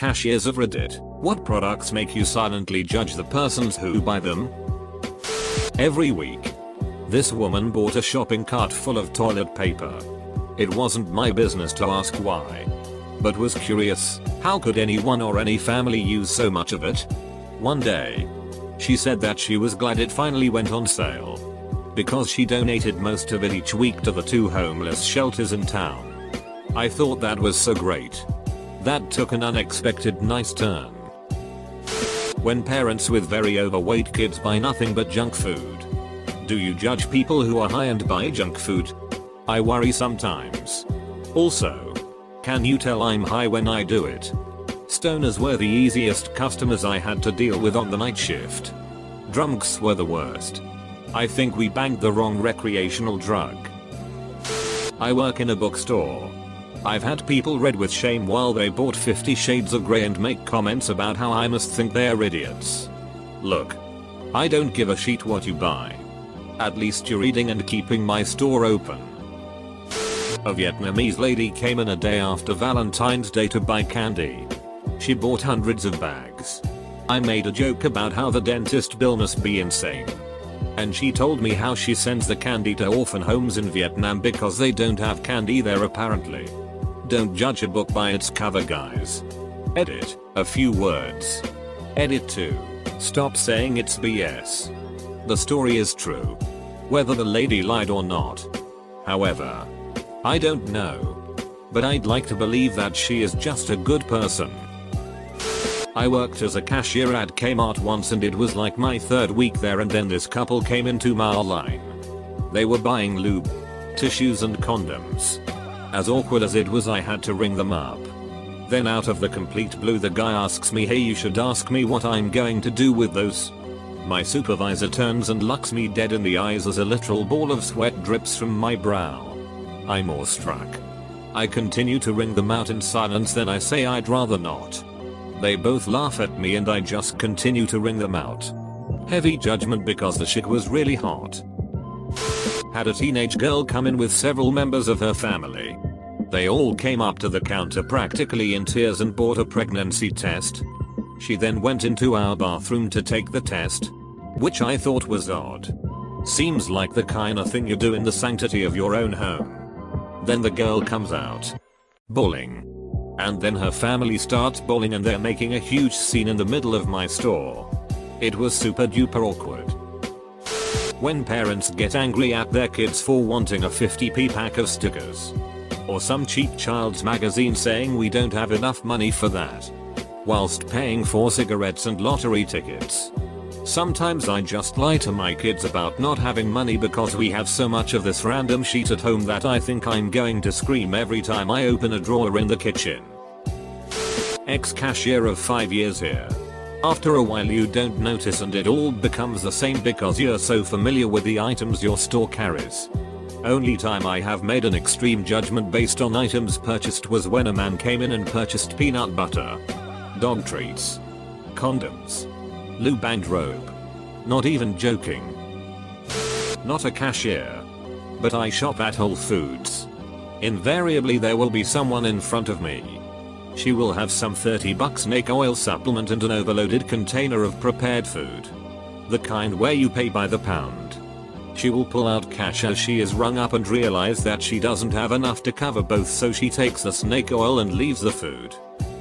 Cashiers of Reddit. What products make you silently judge the persons who buy them? Every week, this woman bought a shopping cart full of toilet paper. It wasn't my business to ask why, but was curious, how could anyone or any family use so much of it? One day, she said that she was glad it finally went on sale, because she donated most of it each week to the 2 homeless shelters in town. I thought that was so great. That took an unexpected nice turn. When parents with very overweight kids buy nothing but junk food, do you judge people who are high and buy junk food? I worry sometimes. Also, can you tell I'm high when I do it? Stoners were the easiest customers I had to deal with on the night shift. Drunks were the worst. I think we banged the wrong recreational drug. I work in a bookstore. I've had people read with shame while they bought 50 Shades of Grey and make comments about how I must think they're idiots. Look, I don't give a shit what you buy. At least you're reading and keeping my store open. A Vietnamese lady came in a day after Valentine's Day to buy candy. She bought hundreds of bags. I made a joke about how the dentist bill must be insane, and she told me how she sends the candy to orphan homes in Vietnam because they don't have candy there apparently. Don't judge a book by its cover, guys. Edit a few words. Edit 2. Stop saying it's BS. The story is true, whether the lady lied or not. However, I don't know, but I'd like to believe that she is just a good person. I worked as a cashier at Kmart once and it was like my 3rd week there, and then this couple came into my line. They were buying lube, tissues and condoms. As awkward as it was, I had to ring them up. Then out of the complete blue the guy asks me, hey, you should ask me what I'm going to do with those. My supervisor turns and looks me dead in the eyes as a literal ball of sweat drips from my brow. I'm awestruck. I continue to ring them out in silence, then I say I'd rather not. They both laugh at me and I just continue to ring them out. Heavy judgment because the chick was really hot. Had a teenage girl come in with several members of her family. They all came up to the counter practically in tears and bought a pregnancy test. She then went into our bathroom to take the test, which I thought was odd. Seems like the kinda thing you do in the sanctity of your own home. Then the girl comes out, bawling. And then her family starts bawling and they're making a huge scene in the middle of my store. It was super duper awkward. When parents get angry at their kids for wanting a 50p pack of stickers, or some cheap child's magazine saying we don't have enough money for that, whilst paying for cigarettes and lottery tickets. Sometimes I just lie to my kids about not having money because we have so much of this random shit at home that I think I'm going to scream every time I open a drawer in the kitchen. Ex-cashier of 5 years here. After a while you don't notice and it all becomes the same because you're so familiar with the items your store carries. Only time I have made an extreme judgment based on items purchased was when a man came in and purchased peanut butter, dog treats, condoms, lube and robe. Not even joking. Not a cashier, but I shop at Whole Foods. Invariably there will be someone in front of me. She will have some $30 snake oil supplement and an overloaded container of prepared food. The kind where you pay by the pound. She will pull out cash as she is rung up and realize that she doesn't have enough to cover both, so she takes the snake oil and leaves the food,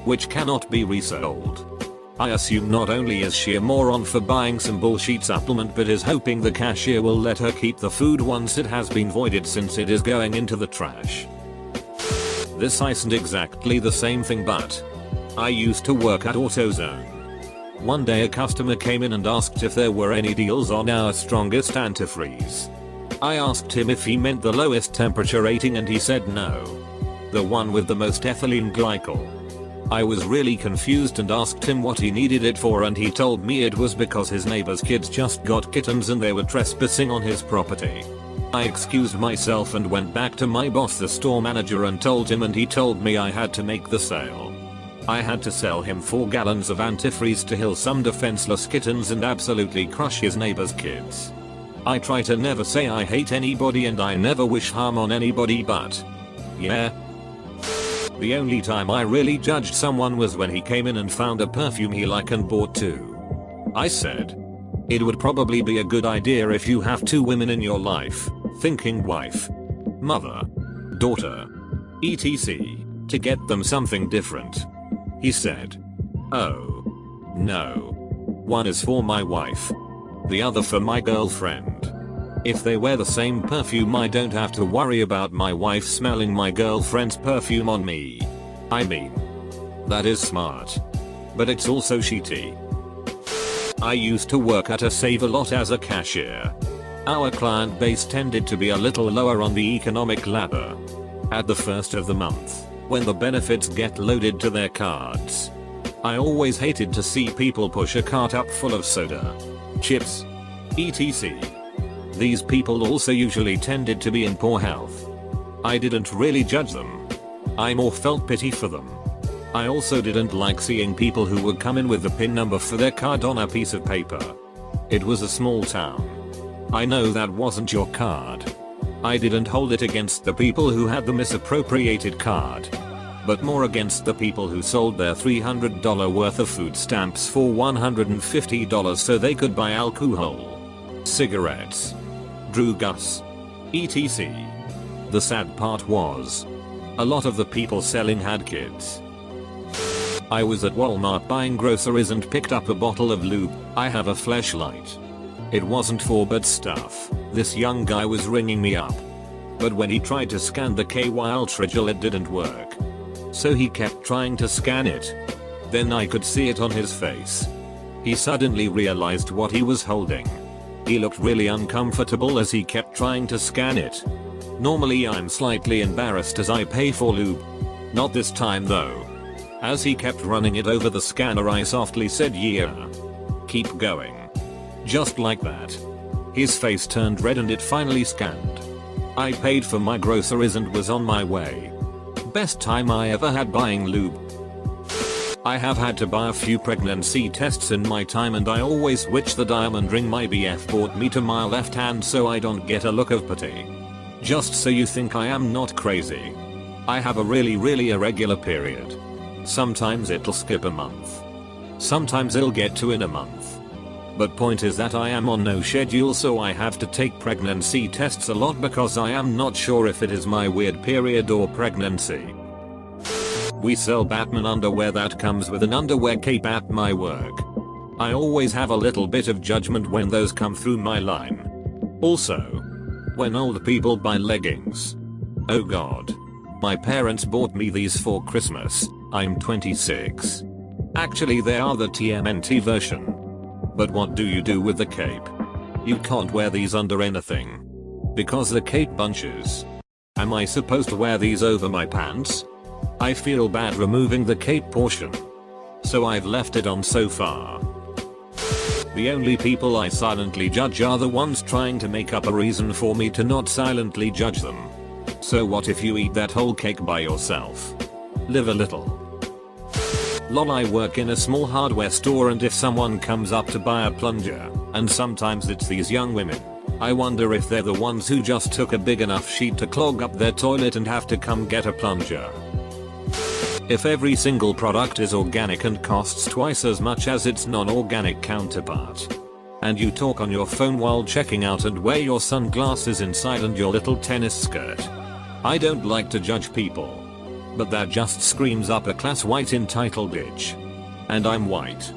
which cannot be resold. I assume not only is she a moron for buying some bullshit supplement but is hoping the cashier will let her keep the food once it has been voided since it is going into the trash. This isn't exactly the same thing, but I used to work at AutoZone. One day a customer came in and asked if there were any deals on our strongest antifreeze. I asked him if he meant the lowest temperature rating and he said no. The one with the most ethylene glycol. I was really confused and asked him what he needed it for, and he told me it was because his neighbor's kids just got kittens and they were trespassing on his property. I excused myself and went back to my boss, the store manager, and told him, and he told me I had to make the sale. I had to sell him 4 gallons of antifreeze to heal some defenseless kittens and absolutely crush his neighbor's kids. I try to never say I hate anybody and I never wish harm on anybody, but yeah. The only time I really judged someone was when he came in and found a perfume he liked and bought two. I said, it would probably be a good idea if you have two women in your life, thinking wife, mother, daughter, etc., to get them something different. He said, oh, no. One is for my wife. The other for my girlfriend. If they wear the same perfume, I don't have to worry about my wife smelling my girlfriend's perfume on me. I mean, that is smart. But it's also shitty. I used to work at a Save-A-Lot as a cashier. Our client base tended to be a little lower on the economic ladder. At the first of the month, when the benefits get loaded to their cards, I always hated to see people push a cart up full of soda, chips, etc. These people also usually tended to be in poor health. I didn't really judge them. I more felt pity for them. I also didn't like seeing people who would come in with the PIN number for their card on a piece of paper. It was a small town. I know that wasn't your card. I didn't hold it against the people who had the misappropriated card, but more against the people who sold their $300 worth of food stamps for $150 so they could buy alcohol, cigarettes, drugs, etc. The sad part was, a lot of the people selling had kids. I was at Walmart buying groceries and picked up a bottle of lube. I have a fleshlight. It wasn't for bad stuff. This young guy was ringing me up. But when he tried to scan the KY Ultra Gel, it didn't work. So he kept trying to scan it. Then I could see it on his face. He suddenly realized what he was holding. He looked really uncomfortable as he kept trying to scan it. Normally I'm slightly embarrassed as I pay for lube. Not this time though. As he kept running it over the scanner, I softly said, yeah. Keep going. Just like that. His face turned red and it finally scanned. I paid for my groceries and was on my way. Best time I ever had buying lube. I have had to buy a few pregnancy tests in my time, and I always switch the diamond ring my BF bought me to my left hand so I don't get a look of pity. Just so you think I am not crazy. I have a really irregular period. Sometimes it'll skip a month. Sometimes it'll get to in a month. But point is that I am on no schedule, so I have to take pregnancy tests a lot because I am not sure if it is my weird period or pregnancy. We sell Batman underwear that comes with an underwear cape at my work. I always have a little bit of judgment when those come through my line. Also, when old people buy leggings. Oh god. My parents bought me these for Christmas. I'm 26. Actually they are the TMNT version. But what do you do with the cape? You can't wear these under anything. Because the cape bunches. Am I supposed to wear these over my pants? I feel bad removing the cape portion. So I've left it on so far. The only people I silently judge are the ones trying to make up a reason for me to not silently judge them. So what if you eat that whole cake by yourself? Live a little. Lol, I work in a small hardware store, and if someone comes up to buy a plunger, and sometimes it's these young women, I wonder if they're the ones who just took a big enough sheet to clog up their toilet and have to come get a plunger. If every single product is organic and costs twice as much as its non-organic counterpart, and you talk on your phone while checking out and wear your sunglasses inside and your little tennis skirt, I don't like to judge people. But that just screams upper class white entitled bitch. And I'm white.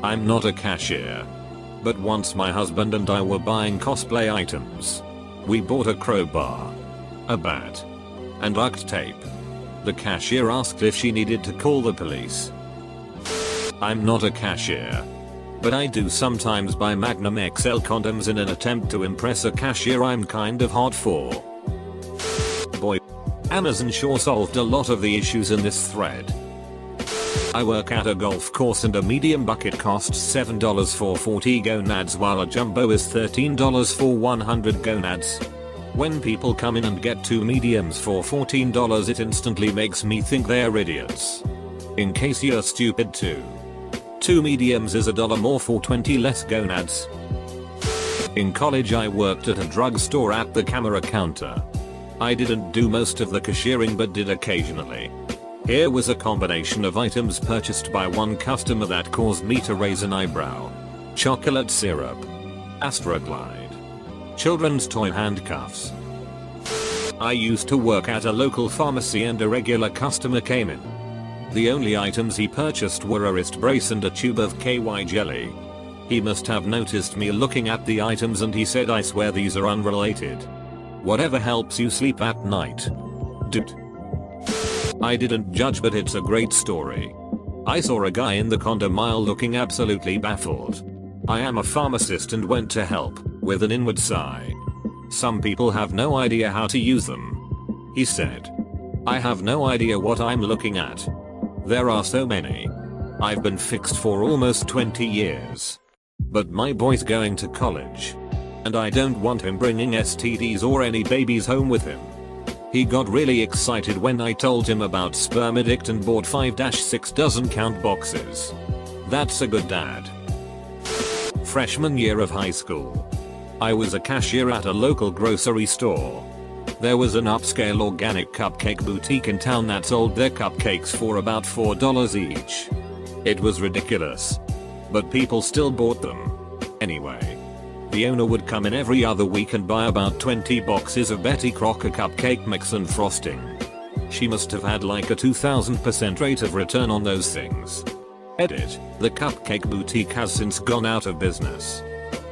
I'm not a cashier. But once my husband and I were buying cosplay items. We bought a crowbar, a bat, and duct tape. The cashier asked if she needed to call the police. I'm not a cashier. But I do sometimes buy Magnum XL condoms in an attempt to impress a cashier I'm kind of hot for. Boy. Amazon sure solved a lot of the issues in this thread. I work at a golf course and a medium bucket costs $7 for 40 gonads while a jumbo is $13 for 100 gonads. When people come in and get two mediums for $14, it instantly makes me think they're idiots. In case you're stupid too. Two mediums is $1 more for 20 less gonads. In college I worked at a drugstore at the camera counter. I didn't do most of the cashiering but did occasionally. Here was a combination of items purchased by one customer that caused me to raise an eyebrow. Chocolate syrup. Astroglide. Children's toy handcuffs. I used to work at a local pharmacy and a regular customer came in. The only items he purchased were a wrist brace and a tube of KY jelly. He must have noticed me looking at the items and he said, "I swear these are unrelated. Whatever helps you sleep at night. Dude." I didn't judge but it's a great story. I saw a guy in the condom aisle looking absolutely baffled. I am a pharmacist and went to help, with an inward sigh. Some people have no idea how to use them. He said. I have no idea what I'm looking at. There are so many. I've been fixed for almost 20 years. But my boy's going to college. And I don't want him bringing STDs or any babies home with him. He got really excited when I told him about Sperm Addict and bought 5-6 dozen count boxes. That's a good dad. Freshman year of high school. I was a cashier at a local grocery store. There was an upscale organic cupcake boutique in town that sold their cupcakes for about $4 each. It was ridiculous. But people still bought them. Anyway. The owner would come in every other week and buy about 20 boxes of Betty Crocker cupcake mix and frosting. She must have had like a 2000% rate of return on those things. Edit, the cupcake boutique has since gone out of business.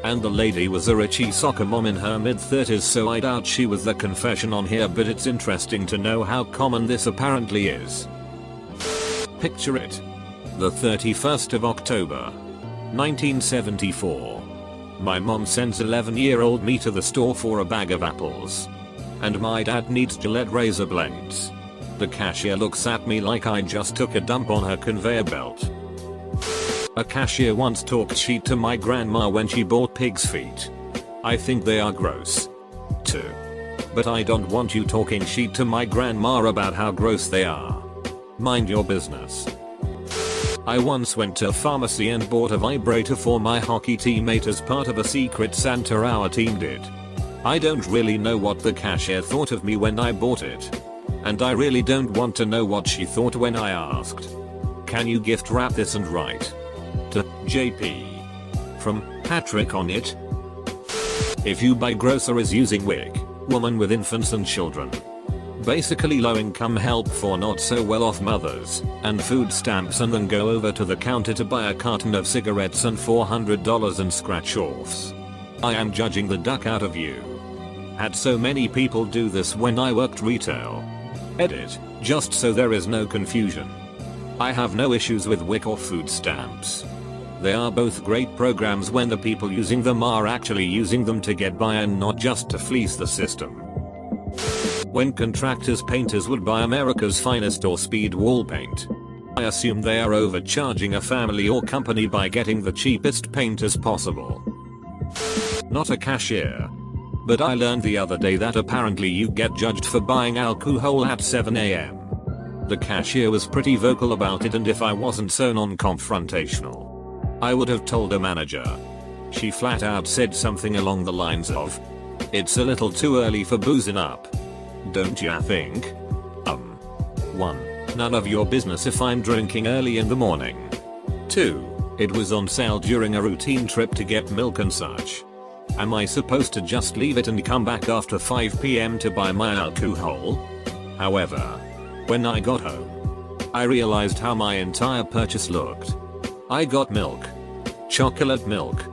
And the lady was a Richie soccer mom in her mid-30s, so I doubt she was the confession on here, but it's interesting to know how common this apparently is. Picture it. The 31st of October, 1974. My mom sends 11-year-old me to the store for a bag of apples. And my dad needs Gillette razor blades. The cashier looks at me like I just took a dump on her conveyor belt. A cashier once talked shit to my grandma when she bought pig's feet. I think they are gross. Too. But I don't want you talking shit to my grandma about how gross they are. Mind your business. I once went to a pharmacy and bought a vibrator for my hockey teammate as part of a secret Santa our team did. I don't really know what the cashier thought of me when I bought it. And I really don't want to know what she thought when I asked. Can you gift wrap this and write? To JP. From Patrick on it. If you buy groceries using WIC, Woman with Infants and Children. Basically low income help for not so well off mothers, and food stamps, and then go over to the counter to buy a carton of cigarettes and $400 in scratch offs. I am judging the duck out of you. Had so many people do this when I worked retail. Edit, just so there is no confusion. I have no issues with WIC or food stamps. They are both great programs when the people using them are actually using them to get by and not just to fleece the system. When contractors painters would buy America's Finest or Speed wall paint, I assume they are overcharging a family or company by getting the cheapest paint as possible. Not a cashier. But I learned the other day that apparently you get judged for buying alcohol at 7 AM. The cashier was pretty vocal about it, and if I wasn't so non-confrontational, I would have told a manager. She flat out said something along the lines of, "It's a little too early for boozing up. Don't ya think?" 1. None of your business if I'm drinking early in the morning. 2. It was on sale during a routine trip to get milk and such. Am I supposed to just leave it and come back after 5 PM to buy my alcohol? However, when I got home, I realized how my entire purchase looked. I got milk. Chocolate milk.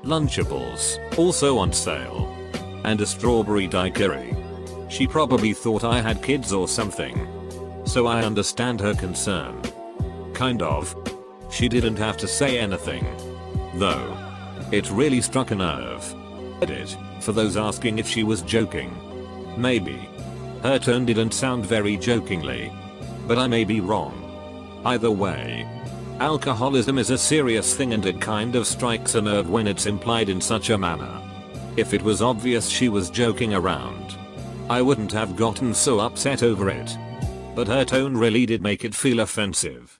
Lunchables, also on sale. And a strawberry daiquiri. She probably thought I had kids or something. So I understand her concern. Kind of. She didn't have to say anything. Though. It really struck a nerve. Edit, for those asking if she was joking. Maybe. Her tone didn't sound very jokingly. But I may be wrong. Either way, alcoholism is a serious thing, and it kind of strikes a nerve when it's implied in such a manner. If it was obvious she was joking around, I wouldn't have gotten so upset over it. But her tone really did make it feel offensive.